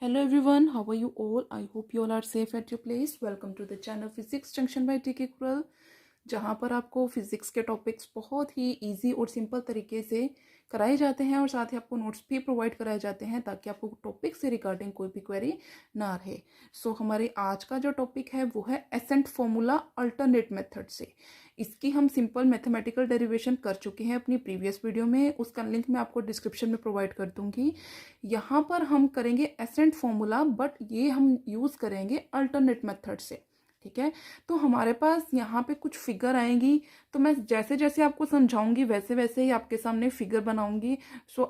Hello everyone, how are you all? I hope you all are safe at your place. Welcome to the channel Physics Junction by TK Kural, जहाँ पर आपको physics के topics बहुत ही easy और simple तरीके से कराए जाते हैं और साथ ही आपको नोट्स भी प्रोवाइड कराए जाते हैं ताकि आपको टॉपिक से रिगार्डिंग कोई भी क्वेरी ना रहे। हमारे आज का जो टॉपिक है वो है एसेंट फॉर्मूला अल्टरनेट मेथड से। इसकी हम सिंपल मैथमेटिकल डेरिवेशन कर चुके हैं अपनी प्रीवियस वीडियो में, उसका लिंक मैं आपको डिस्क्रिप्शन में प्रोवाइड कर दूंगी। यहाँ पर हम करेंगे एसेंट फॉर्मूला, बट ये हम यूज़ करेंगे अल्टरनेट मेथड से। ठीक है, तो हमारे पास यहाँ पे कुछ फिगर आएंगी, तो मैं जैसे जैसे आपको समझाऊंगी वैसे वैसे ही आपके सामने फिगर बनाऊंगी।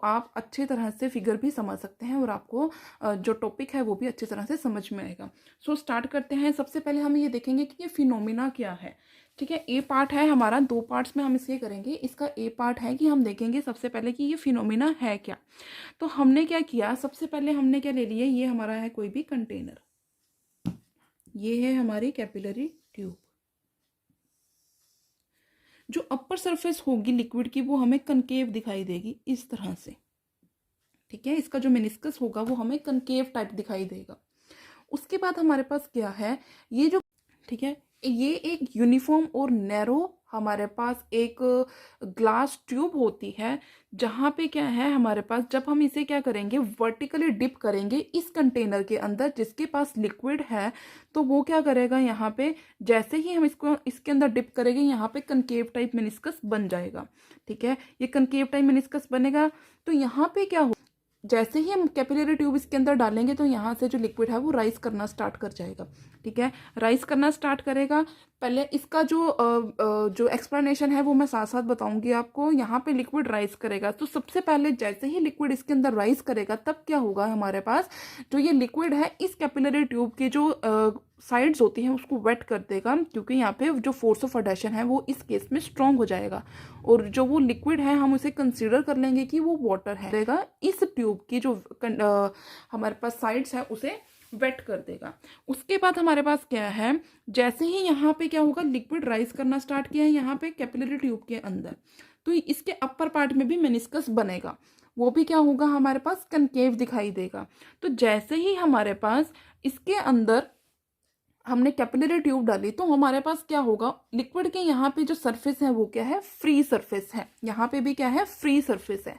आप अच्छी तरह से फिगर भी समझ सकते हैं और आपको जो टॉपिक है वो भी अच्छी तरह से समझ में आएगा। स्टार्ट करते हैं। सबसे पहले हम ये देखेंगे कि ये फिनोमिना क्या है। ठीक है, ए पार्ट है हमारा, दो पार्ट्स में हम इसे करेंगे। इसका ए पार्ट है कि हम देखेंगे सबसे पहले कि ये फिनोमिना है क्या। तो हमने क्या किया, सबसे पहले हमने क्या ले लिया, ये हमारा है कोई भी कंटेनर, ये है हमारी कैपिलरी ट्यूब। जो अपर सरफेस होगी लिक्विड की वो हमें कनकेव दिखाई देगी इस तरह से। ठीक है, इसका जो मेनिस्कस होगा वो हमें कनकेव टाइप दिखाई देगा। उसके बाद हमारे पास क्या है, ये जो, ठीक है, ये एक यूनिफॉर्म और नैरो हमारे पास एक ग्लास ट्यूब होती है, जहाँ पे क्या है हमारे पास, जब हम इसे क्या करेंगे वर्टिकली डिप करेंगे इस कंटेनर के अंदर जिसके पास लिक्विड है, तो वो क्या करेगा, यहाँ पे जैसे ही हम इसको इसके अंदर डिप करेंगे यहाँ पे कनकेव टाइप मेनिस्कस बन जाएगा। ठीक है, ये कनकेव टाइप मेनिस्कस बनेगा। तो यहाँ पे क्या हो, जैसे ही हम कैपिलरी ट्यूब इसके अंदर डालेंगे तो यहाँ से जो लिक्विड है वो राइज करना स्टार्ट कर जाएगा। ठीक है, राइज करना स्टार्ट करेगा। पहले इसका जो एक्सप्लेनेशन है वो मैं साथ साथ बताऊंगी आपको। यहाँ पे लिक्विड राइज करेगा, तो सबसे पहले जैसे ही लिक्विड इसके अंदर राइज करेगा तब क्या होगा, हमारे पास जो ये लिक्विड है इस कैपिलरी ट्यूब की जो साइड्स होती हैं उसको वेट कर देगा, क्योंकि यहाँ पे जो फोर्स ऑफ अडैशन है वो इस केस में स्ट्रॉन्ग हो जाएगा और जो वो लिक्विड है हम उसे कंसीडर कर लेंगे कि वो वाटर है, देगा इस ट्यूब की जो हमारे पास साइड्स है उसे वेट कर देगा। उसके बाद हमारे पास क्या है, जैसे ही यहाँ पे क्या होगा, लिक्विड राइज करना स्टार्ट किया है यहाँ पे कैपिलरी ट्यूब के अंदर, तो इसके अपर पार्ट में भी मेनिस्कस बनेगा, वो भी क्या होगा हमारे पास कनकेव दिखाई देगा। तो जैसे ही हमारे पास इसके अंदर हमने कैपिलरी ट्यूब डाली तो हमारे पास क्या होगा, लिक्विड के यहाँ पे जो सरफेस है वो क्या है, फ्री सरफेस है। यहाँ पे भी क्या है, फ्री सरफेस है।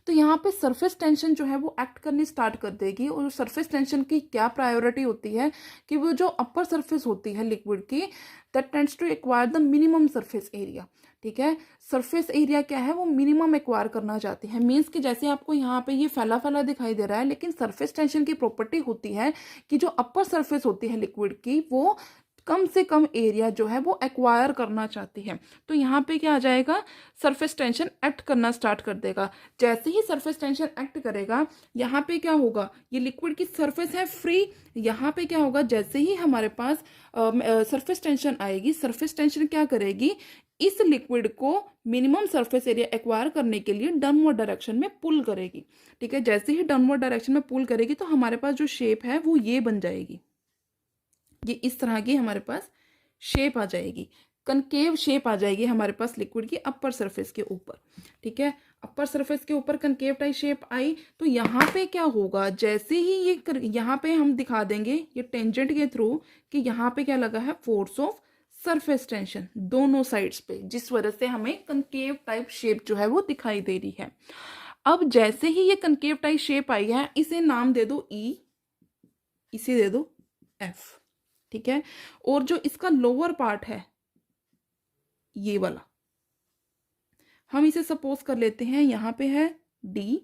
तो यहाँ पे सरफेस टेंशन जो है वो एक्ट करनी स्टार्ट कर देगी। और सरफेस टेंशन की क्या प्रायोरिटी होती है कि वो जो अपर सरफेस होती है लिक्विड की, that tends to acquire the minimum surface area. ठीक है, सरफेस एरिया क्या है वो मिनिमम एक्वायर करना चाहती है। मीन्स कि जैसे आपको यहाँ पे ये फैला फैला दिखाई दे रहा है, लेकिन सरफेस टेंशन की प्रॉपर्टी होती है कि जो अपर सरफेस होती है लिक्विड की वो कम से कम एरिया जो है वो एक्वायर करना चाहती है। तो यहाँ पे क्या आ जाएगा, सरफेस टेंशन एक्ट करना स्टार्ट कर देगा। जैसे ही सरफेस टेंशन एक्ट करेगा यहाँ पे क्या होगा, ये लिक्विड की सरफेस है फ्री, यहाँ पे क्या होगा, जैसे ही हमारे पास सरफेस टेंशन आएगी, सरफेस टेंशन क्या करेगी, इस लिक्विड को मिनिमम सरफेस एरिया एक्वायर करने के लिए डाउनवर्ड डायरेक्शन में पुल करेगी। ठीक है, जैसे ही डाउनवर्ड डायरेक्शन में पुल करेगी तो हमारे पास जो शेप है वो ये बन जाएगी, ये इस तरह की हमारे पास शेप आ जाएगी, कनकेव शेप आ जाएगी हमारे पास लिक्विड की अपर सरफेस के ऊपर। ठीक है, अपर सरफेस के ऊपर कनकेव टाइप शेप आई तो यहाँ पे क्या होगा, जैसे ही ये यहाँ पे हम दिखा देंगे ये टेंजेंट के थ्रू कि यहाँ पे क्या लगा है, फोर्स ऑफ सरफेस टेंशन दोनों साइड्स पे, जिस वजह से हमें कनकेव टाइप शेप जो है वो दिखाई दे रही है। अब जैसे ही ये कनकेव टाइप शेप आई है, इसे नाम दे दो E, इसे दे दो F। ठीक है, और जो इसका लोअर पार्ट है ये वाला, हम इसे सपोज कर लेते हैं यहाँ पे है D,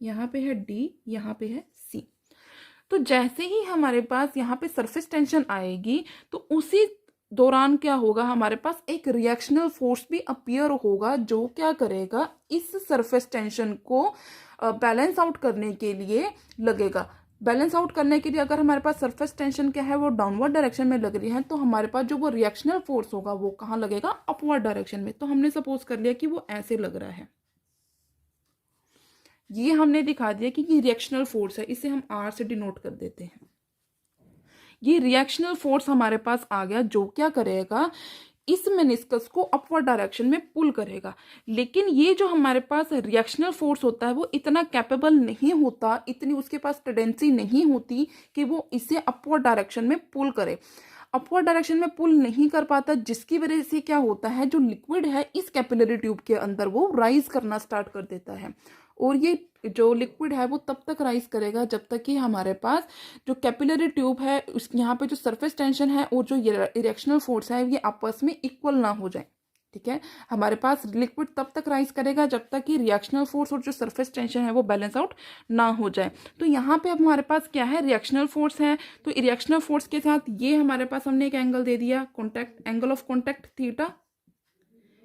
यहाँ पे है D, यहाँ पे है C। तो जैसे ही हमारे पास यहाँ पे सरफेस टेंशन आएगी तो उसी दौरान क्या होगा, हमारे पास एक रिएक्शनल फोर्स भी अपीयर होगा जो क्या करेगा, इस सरफेस टेंशन को बैलेंस आउट करने के लिए लगेगा। बैलेंस आउट करने के लिए अगर हमारे पास सरफेस टेंशन क्या है वो डाउनवर्ड डायरेक्शन में लग रही है, तो हमारे पास जो वो रिएक्शनल फोर्स होगा वो कहाँ लगेगा, अपवर्ड डायरेक्शन में। तो हमने सपोज कर लिया कि वो ऐसे लग रहा है, ये हमने दिखा दिया कि ये रिएक्शनल फोर्स है, इसे हम R से डिनोट कर देते हैं। ये रिएक्शनल फोर्स हमारे पास आ गया जो क्या करेगा, इस मेनिस्कस को अपवर्ड डायरेक्शन में पुल करेगा। लेकिन ये जो हमारे पास रिएक्शनल फोर्स होता है वो इतना कैपेबल नहीं होता, इतनी उसके पास टेंडेंसी नहीं होती कि वो इसे अपवर्ड डायरेक्शन में पुल करे। अपवर्ड डायरेक्शन में पुल नहीं कर पाता, जिसकी वजह से क्या होता है, जो लिक्विड है इस कैपिलरी ट्यूब के अंदर वो राइज करना स्टार्ट कर देता है। और ये जो लिक्विड है वो तब तक राइज करेगा जब तक कि हमारे पास जो कैपिलरी ट्यूब है उस यहाँ पे जो सरफेस टेंशन है और जो इरेक्शनल फोर्स है ये आपस में इक्वल ना हो जाए। ठीक है, हमारे पास लिक्विड तब तक राइज करेगा जब तक कि रिएक्शनल फोर्स और जो सरफेस टेंशन है वो बैलेंस आउट ना हो जाए। तो यहाँ पे अब हमारे पास क्या है, रिएक्शनल फोर्स है। तो रिएक्शनल फोर्स के साथ ये हमारे पास हमने एक एंगल दे दिया, contact angle of contact theta,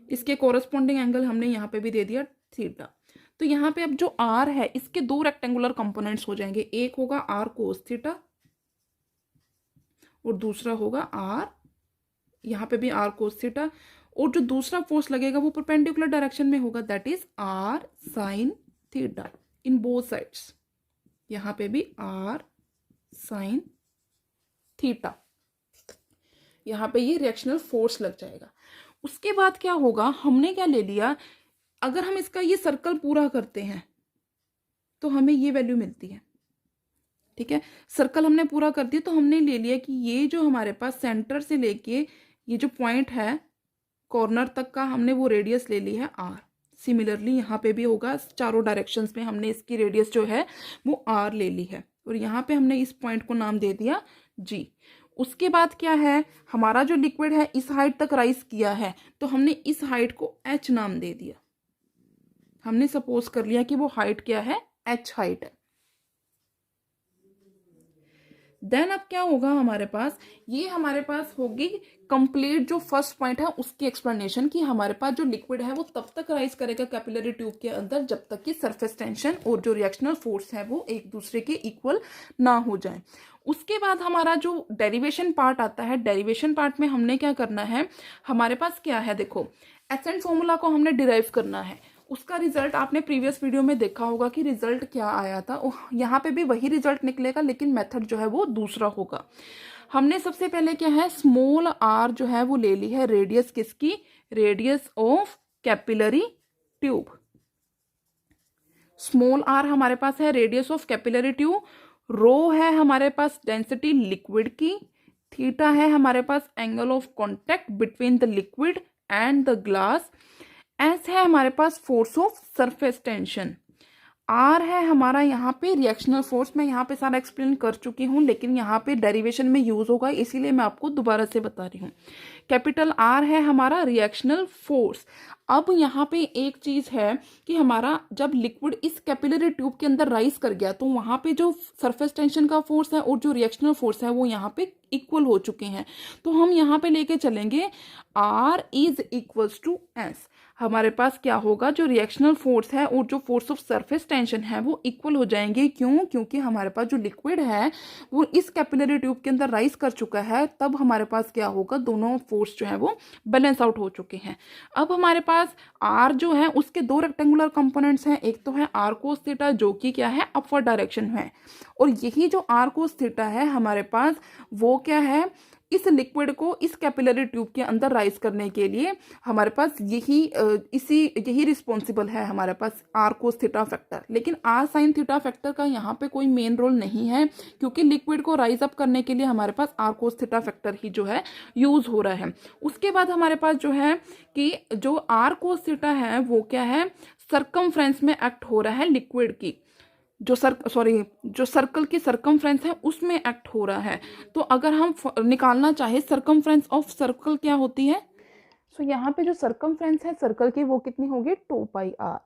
इसके कोरस्पॉन्डिंग एंगल हमने यहाँ पे भी दे दिया थीटा। तो यहाँ पे अब जो आर है इसके दो रेक्टेंगुलर कंपोनेंट्स हो जाएंगे, एक होगा आर कोस थीटा और दूसरा होगा आर, यहाँ पे भी आर कोस थीटा, और जो दूसरा फोर्स लगेगा वो परपेंडिकुलर डायरेक्शन में होगा, that is R sine theta in both sides. यहाँ पे भी आर साइन थीटा, यहाँ पे ये रिएक्शनल फोर्स लग जाएगा। उसके बाद क्या होगा, हमने क्या ले लिया, अगर हम इसका ये सर्कल पूरा करते हैं तो हमें ये वैल्यू मिलती है। ठीक है, सर्कल हमने पूरा कर दिया तो हमने ले लिया कि ये जो हमारे पास सेंटर से लेके ये जो पॉइंट है कॉर्नर तक का हमने वो रेडियस ले ली है आर। सिमिलरली यहाँ पे भी होगा, चारों डायरेक्शंस में हमने इसकी रेडियस जो है वो आर ले ली है और यहाँ पे हमने इस पॉइंट को नाम दे दिया जी। उसके बाद क्या है, हमारा जो लिक्विड है इस हाइट तक राइज किया है तो हमने इस हाइट को एच नाम दे दिया। हमने सपोज कर लिया कि वो हाइट क्या है, एच हाइट है। देन अब क्या होगा हमारे पास, ये हमारे पास होगी कंप्लीट जो फर्स्ट पॉइंट है उसकी एक्सप्लेनेशन कि हमारे पास जो लिक्विड है वो तब तक राइज करेगा कैपिलरी ट्यूब के अंदर जब तक कि सरफेस टेंशन और जो रिएक्शनल फोर्स है वो एक दूसरे के इक्वल ना हो जाए। उसके बाद हमारा जो डेरिवेशन पार्ट आता है, डेरिवेशन पार्ट में हमने क्या करना है, हमारे पास क्या है, देखो एसेंट फॉर्मूला को हमने डिराइव करना है। उसका रिजल्ट आपने प्रीवियस वीडियो में देखा होगा कि रिजल्ट क्या आया था, यहाँ पे भी वही रिजल्ट निकलेगा लेकिन मेथड जो है वो दूसरा होगा। हमने सबसे पहले क्या है, स्मॉल आर जो है वो ले ली है रेडियस किसकी, radius of capillary tube. Small R हमारे पास है radius of capillary tube, rho है हमारे पास डेंसिटी लिक्विड की, थीटा है हमारे पास angle of contact between the liquid and the glass, S है हमारे पास force of surface tension, R है हमारा यहाँ पे रिएक्शनल फोर्स। मैं यहाँ पे सारा एक्सप्लेन कर चुकी हूँ लेकिन यहाँ पे डेरिवेशन में यूज होगा इसीलिए मैं आपको दोबारा से बता रही हूँ। कैपिटल आर है हमारा रिएक्शनल फोर्स। अब यहाँ पे एक चीज है कि हमारा जब लिक्विड इस कैपिलरी ट्यूब के अंदर राइज कर गया तो वहाँ पे जो सरफेस टेंशन का फोर्स है और जो रिएक्शनल फोर्स है वो यहाँ पे इक्वल हो चुके हैं। तो हम यहाँ पे लेके चलेंगे R is equals to S. हमारे पास क्या होगा, जो रिएक्शनल फोर्स है और जो फोर्स ऑफ सरफेस टेंशन है वो इक्वल हो जाएंगे। क्यों, क्योंकि हमारे पास जो लिक्विड है वो इस कैपिलरी ट्यूब के अंदर राइज कर चुका है, तब हमारे पास क्या होगा, दोनों फोर्स जो है वो बैलेंस आउट हो चुके हैं। अब हमारे पास आर जो है उसके दो रेक्टेंगुलर कंपोनेंट्स हैं, एक तो है आर कोस थीटा जो कि क्या है, अपवर्ड डायरेक्शन है, और यही जो आर कोस थीटा है हमारे पास वो क्या है, इस लिक्विड को इस कैपिलरी ट्यूब के अंदर राइज करने के लिए हमारे पास यही रिस्पॉन्सिबल है हमारे पास आर कोस थीटा फैक्टर। लेकिन आर साइन थीटा फैक्टर का यहाँ पे कोई मेन रोल नहीं है क्योंकि लिक्विड को राइज अप करने के लिए हमारे पास आर कोस थीटा फैक्टर ही जो है यूज हो रहा है। उसके बाद हमारे पास जो है कि जो आर कोस थीटा है वो क्या है, सर्कमफ्रेंस में एक्ट हो रहा है लिक्विड की, जो सर्कल की सर्कमफ्रेंस है उसमें एक्ट हो रहा है। तो अगर हम निकालना चाहे सर्कमफ्रेंस ऑफ सर्कल क्या होती है, सो यहाँ पे जो सर्कमफ्रेंस है सर्कल की वो कितनी होगी, 2 पाई आर।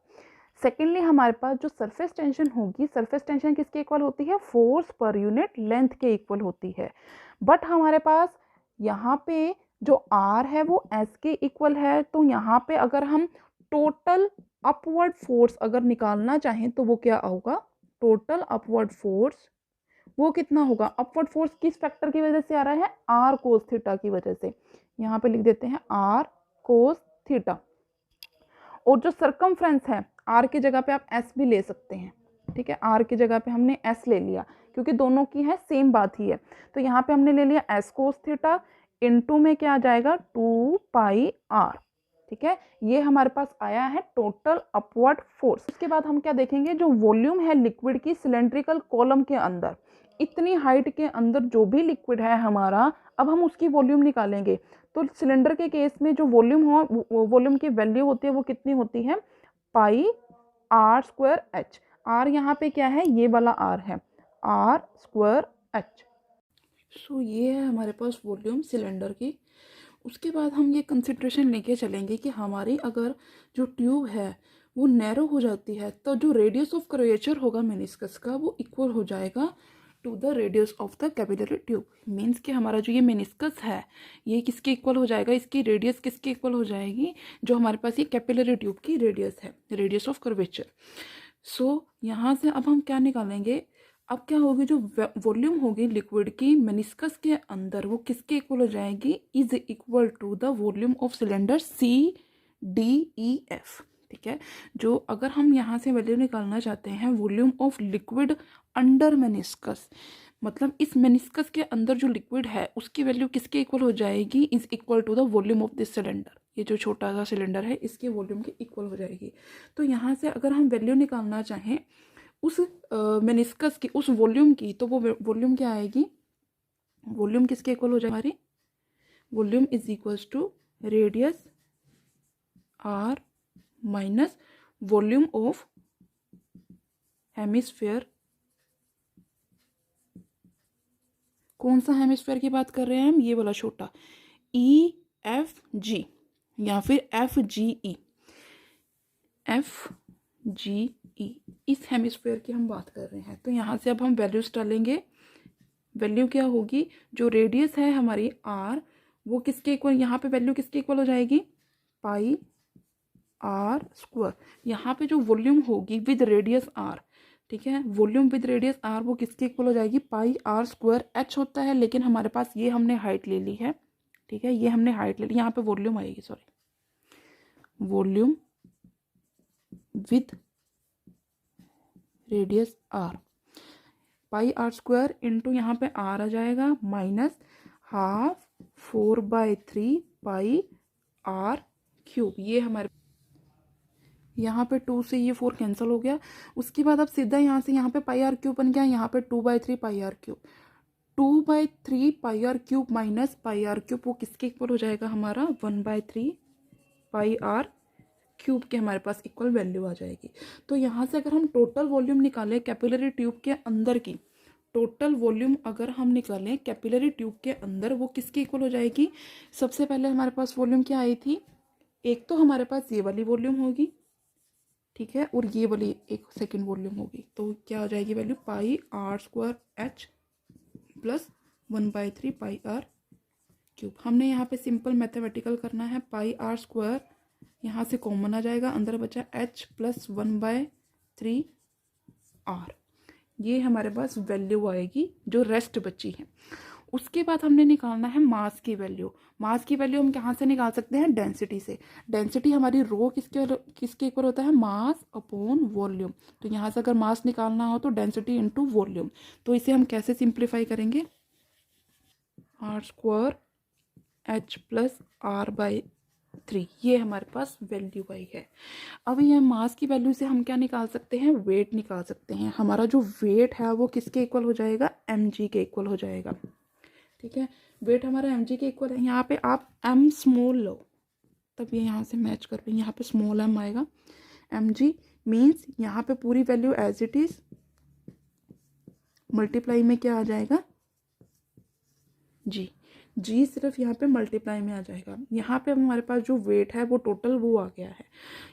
सेकेंडली हमारे पास जो सरफेस टेंशन होगी, सरफेस टेंशन किसके इक्वल होती है, फोर्स पर यूनिट लेंथ के इक्वल होती है। बट हमारे पास यहाँ पे जो आर है वो एस के इक्वल है। तो यहाँ पे अगर हम टोटल अपवर्ड फोर्स अगर निकालना चाहें तो वो क्या होगा, टोटल अपवर्ड फोर्स वो कितना होगा, अपवर्ड फोर्स किस फैक्टर की वजह से आ रहा है, आर कोस थीटा की वजह से। यहाँ पे लिख देते हैं आर कोस थीटा। और जो सर्कमफ्रेंस है, आर की जगह पे आप एस भी ले सकते हैं, ठीक है, आर की जगह पे हमने एस ले लिया क्योंकि दोनों की है सेम बात ही है। तो यहाँ पे हमने ले लिया एस कोस थीटा इनटू में क्या आ जाएगा 2πr। ठीक है, ये हमारे पास आया है टोटल अपवर्ड फोर्स। उसके बाद हम क्या देखेंगे, जो वॉल्यूम है लिक्विड की सिलेंड्रिकल कॉलम के अंदर, इतनी हाइट के अंदर जो भी लिक्विड है हमारा, अब हम उसकी वॉल्यूम निकालेंगे। तो सिलेंडर के केस में जो वॉल्यूम हो, वॉल्यूम की वैल्यू होती है वो कितनी होती है, पाई आर स्क्वायर एच। आर यहाँ पे क्या है, ये वाला आर है, आर स्क्वायर एच। सो ये है हमारे पास वॉल्यूम सिलेंडर की। उसके बाद हम ये कंसिड्रेशन लेके चलेंगे कि हमारी अगर जो ट्यूब है वो नैरो हो जाती है तो जो रेडियस ऑफ कर्वेचर होगा मेनिस्कस का वो इक्वल हो जाएगा to the radius of the capillary tube. Means कि हमारा जो ये मेनिस्कस है ये किसके इक्वल हो जाएगा, इसकी रेडियस किसके इक्वल हो जाएगी, जो हमारे पास ये कैपिलरी ट्यूब की रेडियस है, रेडियस ऑफ कर्वेचर। सो यहाँ से अब हम क्या निकालेंगे, अब क्या होगी, जो वॉल्यूम होगी लिक्विड की मेनिस्कस के अंदर वो किसके इक्वल हो जाएगी, is equal to the volume of cylinder CDEF। ठीक है, जो अगर हम यहाँ से वैल्यू निकालना चाहते हैं volume of liquid under meniscus, मतलब इस मेनिस्कस के अंदर जो लिक्विड है उसकी वैल्यू किसके इक्वल हो जाएगी, is equal to the volume of this cylinder. ये जो छोटा सा सिलेंडर है इसके वॉल्यूम के इक्वल हो जाएगी। तो यहाँ से अगर हम वैल्यू निकालना चाहें उस मेनिस्कस की, उस वॉल्यूम की, तो वो वॉल्यूम क्या आएगी, वॉल्यूम किसके इक्वल हो जाएगी, हमारी volume is equals to radius R minus volume of hemisphere. कौन सा हेमिस्फेयर की बात कर रहे हैं हम, ये वाला छोटा EFG या फिर FGE, FGE, इस हेमिस्फेयर की हम बात कर रहे हैं। तो यहाँ से अब हम वैल्यूज डालेंगे। वैल्यू क्या होगी, जो रेडियस है हमारी R वो किसके इक्वल, यहाँ पे वैल्यू किसके इक्वल हो जाएगी, पाई आर स्क्वायर। यहाँ पे जो वॉल्यूम होगी विद रेडियस R, ठीक है, वॉल्यूम विद रेडियस R वो किसके इक्वल हो जाएगी, पाई आर स्क्वायर एच होता है, लेकिन हमारे पास ये हमने हाइट ले ली है। ठीक है, ये हमने हाइट ले ली, यहाँ पे वॉल्यूम आएगी, sorry, volume with radius R, pi R square into यहाँ पे R आ जाएगा minus half 4/3 pi R cube. ये हमारे यहाँ पे 2 से ये 4 कैंसिल हो गया। उसके बाद अब सीधा यहाँ से यहाँ पे पाई आर क्यूब बन गया, यहाँ पे 2/3 pi R cube, 2/3 pi R cube minus pi R cube वो किसके इक्वल हो जाएगा, हमारा 1/3 पाई आर क्यूब के हमारे पास इक्वल वैल्यू आ जाएगी। तो यहाँ से अगर हम टोटल वॉल्यूम निकालें कैपिलरी ट्यूब के अंदर की, टोटल वॉल्यूम अगर हम निकालें कैपिलरी ट्यूब के अंदर वो किसके इक्वल हो जाएगी, सबसे पहले हमारे पास वॉल्यूम क्या आई थी, एक तो हमारे पास ये वाली वॉल्यूम होगी, ठीक है, और ये वाली एक सेकेंड वॉल्यूम होगी। तो क्या हो जाएगी value, pi R square H plus 1/3 pi R cube. हमने यहाँ पे सिंपल मैथमेटिकल करना है, पाई आर स्क्वायर यहाँ से कॉमन आ जाएगा, अंदर बचा h प्लस 1/3 r। ये हमारे पास वैल्यू आएगी जो रेस्ट बची है। उसके बाद हमने निकालना है मास की वैल्यू। मास की वैल्यू हम कहाँ से निकाल सकते हैं, डेंसिटी से। डेंसिटी हमारी रो किसके इक्वल होता है, मास अपॉन वॉल्यूम। तो यहाँ से अगर मास निकालना हो तो डेंसिटी इंटू वॉल्यूम। तो इसे हम कैसे सिंप्लीफाई करेंगे, are square H plus R/3, ये हमारे पास वैल्यू आई है। अब यह मास की वैल्यू से हम क्या निकाल सकते हैं, वेट निकाल सकते हैं। हमारा जो वेट है वो किसके इक्वल हो जाएगा, mg के इक्वल हो जाएगा। ठीक है, वेट हमारा mg के इक्वल है। यहाँ पे आप m स्मॉल लो तब ये यहाँ से मैच कर पाएंगे, यहाँ पे स्मॉल m आएगा। mg मीन्स यहाँ पे पूरी value as it is multiply में क्या आ जाएगा, जी सिर्फ यहाँ पे मल्टीप्लाई में आ जाएगा। यहाँ पे हमारे पास जो वेट है वो टोटल वो आ गया है।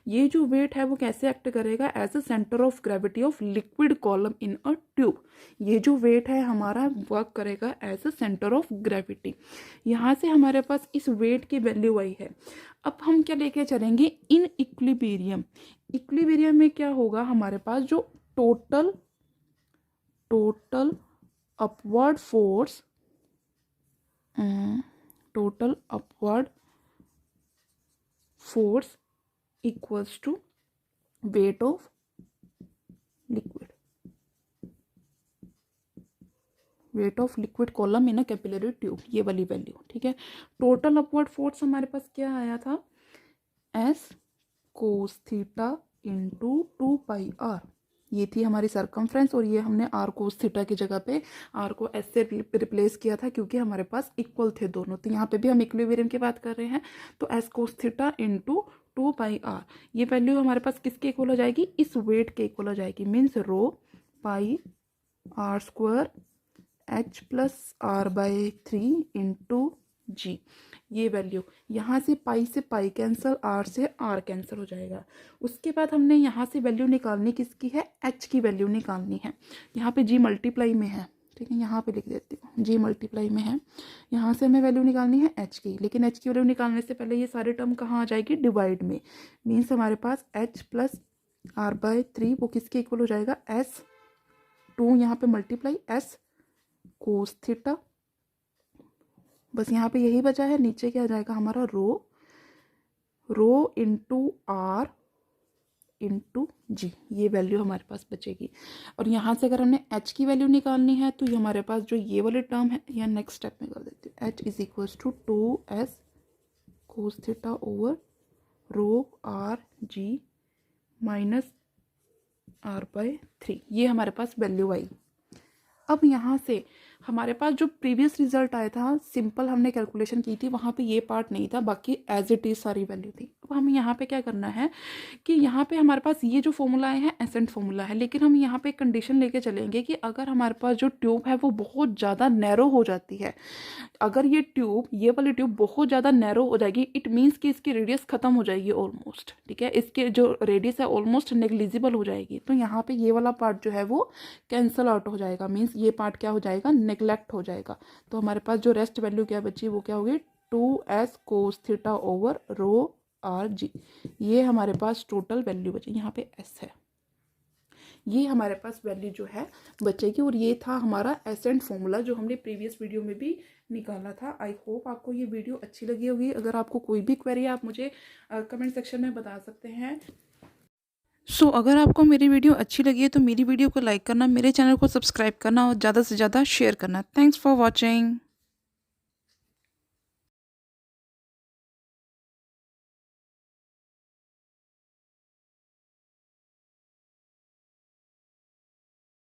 ये जो वेट है वो कैसे एक्ट करेगा, as a centre of gravity of liquid column in a tube. ये जो वेट है हमारा वर्क करेगा as a centre of gravity. यहाँ से हमारे पास इस वेट की वैल्यू आई है। अब हम क्या लेके चलेंगे, इन इक्विलिब्रियम। इक्विलिब्रियम में क्या होगा, हमारे पास जो total upward force, total upward force equals to weight of liquid। Weight of liquid column in a capillary tube, ये वाली वैल्यू, ठीक है। टोटल अपवर्ड फोर्स हमारे पास क्या आया था, S cos theta into 2πr, ये थी हमारी सरकमफ्रेंस, और ये हमने आर कोस थीटा की जगह पे आर को एस से रिप्लेस किया था क्योंकि हमारे पास इक्वल थे दोनों। तो यहाँ पे भी हम इक्विलिब्रियम की बात कर रहे हैं, तो S cos theta into 2πr, ये वैल्यू हमारे पास किसके इक्वल हो जाएगी, इस वेट के इक्वल हो जाएगी, means rho pi R square H plus R by 3 into G. ये वैल्यू यहाँ से पाई कैंसिल, आर से आर कैंसिल हो जाएगा। उसके बाद हमने यहाँ से वैल्यू निकालनी किसकी है, एच की वैल्यू निकालनी है। यहाँ पे जी मल्टीप्लाई में है, ठीक है, यहाँ पे लिख देती हूँ जी मल्टीप्लाई में है। यहाँ से हमें वैल्यू निकालनी है एच की, लेकिन एच की वैल्यू निकालने से पहले ये सारे टर्म कहाँ आ जाएगी, डिवाइड में, मीन्स हमारे पास एच प्लस आर बाई 3 वो किसके इक्वल हो जाएगा, एस 2 यहाँ पे मल्टीप्लाई एस कोस थीटा, बस यहाँ पे यही बचा है। नीचे क्या आ जाएगा हमारा, rho into are into G, ये वैल्यू हमारे पास बचेगी। और यहाँ से अगर हमने एच की वैल्यू निकालनी है तो ये हमारे पास जो ये वाले टर्म है, या नेक्स्ट स्टेप में कर देती हूँ, H is equals to 2s cos theta over rho R G minus R by 3, ये हमारे पास वैल्यू आई। अब यहाँ से हमारे पास जो प्रीवियस रिजल्ट आया था, सिंपल हमने कैलकुलेशन की थी, वहाँ पे ये पार्ट नहीं था, बाकी एज इट इज़ सारी वैल्यू थी। अब हमें यहाँ पे क्या करना है कि यहाँ पे हमारे पास ये जो फॉर्मूला है एसेंट फॉर्मूला है, लेकिन हम यहाँ पे एक कंडीशन लेके चलेंगे कि अगर हमारे पास जो ट्यूब है वो बहुत ज़्यादा नैरो हो जाती है, अगर ये वाली ट्यूब बहुत ज़्यादा नैरो हो जाएगी, इट मीन्स कि इसकी रेडियस ख़त्म हो जाएगी ऑलमोस्ट, ठीक है, इसके जो रेडियस है ऑलमोस्ट नेग्लिजिबल हो जाएगी। तो यहाँ पे ये वाला पार्ट जो है वो कैंसल आउट हो जाएगा, मीन्स ये पार्ट क्या हो जाएगा, नेग्लेक्ट हो जाएगा। तो हमारे पास जो रेस्ट वैल्यू क्या बची, वो क्या होगी, 2s cos theta over rho R जी, ये हमारे पास टोटल वैल्यू बची, यहाँ पे s है, ये हमारे पास वैल्यू जो है बचेगी। और ये था हमारा एसेंट फॉर्मूला जो हमने प्रीवियस वीडियो में भी निकाला था। आई होप आपको ये वीडियो अच्छी लगी होगी। अगर आपको कोई भी क्वेरी आप मुझे कमेंट सेक्शन में बता सकते हैं। अगर आपको मेरी वीडियो अच्छी लगी है तो मेरी वीडियो को लाइक करना, मेरे चैनल को सब्सक्राइब करना और ज़्यादा से ज़्यादा शेयर करना। Thanks for watching.